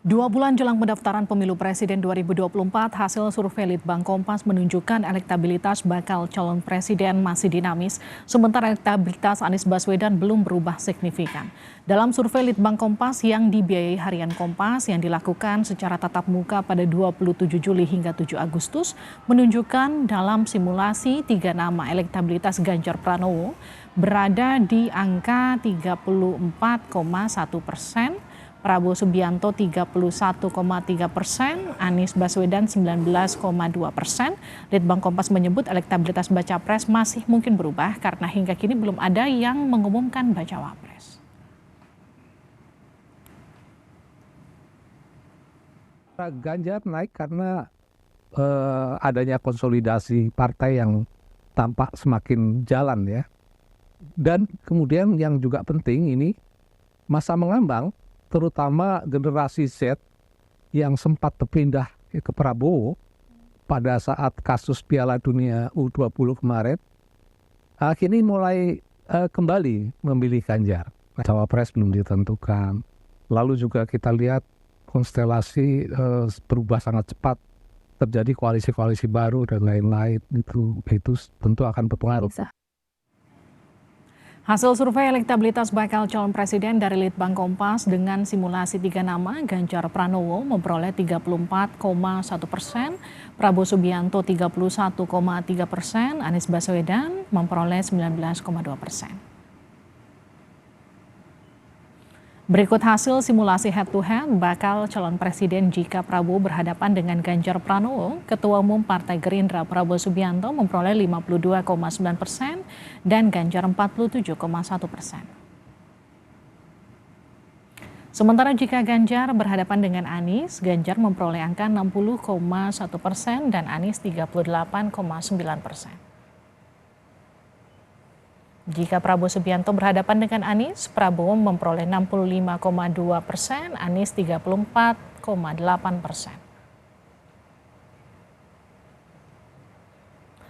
2 bulan jelang pendaftaran pemilu presiden 2024, hasil survei Litbang Kompas menunjukkan elektabilitas bakal calon presiden masih dinamis, sementara elektabilitas Anies Baswedan belum berubah signifikan. Dalam survei Litbang Kompas yang dibiayai Harian Kompas yang dilakukan secara tatap muka pada 27 Juli hingga 7 Agustus, menunjukkan dalam simulasi 3 nama elektabilitas Ganjar Pranowo berada di angka 34,1%, Prabowo Subianto 31,3%, Anies Baswedan 19,2%. Litbang Kompas menyebut elektabilitas baca pres masih mungkin berubah karena hingga kini belum ada yang mengumumkan bacawa pres. Ganjar naik karena adanya konsolidasi partai yang tampak semakin jalan ya. Dan kemudian yang juga penting ini masa mengambang, terutama generasi Z yang sempat berpindah ke Prabowo pada saat kasus Piala Dunia U20 kemarin, kini mulai kembali memilih Ganjar. Cawapres belum ditentukan. Lalu juga kita lihat konstelasi berubah sangat cepat, terjadi koalisi-koalisi baru dan lain-lain, itu tentu akan berpengaruh. Hasil survei elektabilitas bakal calon presiden dari Litbang Kompas dengan simulasi 3 nama, Ganjar Pranowo memperoleh 34,1%, Prabowo Subianto 31,3%, Anies Baswedan memperoleh 19,2%. Berikut hasil simulasi head-to-head bakal calon presiden jika Prabowo berhadapan dengan Ganjar Pranowo. Ketua Umum Partai Gerindra Prabowo Subianto memperoleh 52,9% dan Ganjar 47,1%. Sementara jika Ganjar berhadapan dengan Anies, Ganjar memperoleh angka 60,1% dan Anies 38,9%. Jika Prabowo Subianto berhadapan dengan Anies, Prabowo memperoleh 65,2%, Anies 34,8%.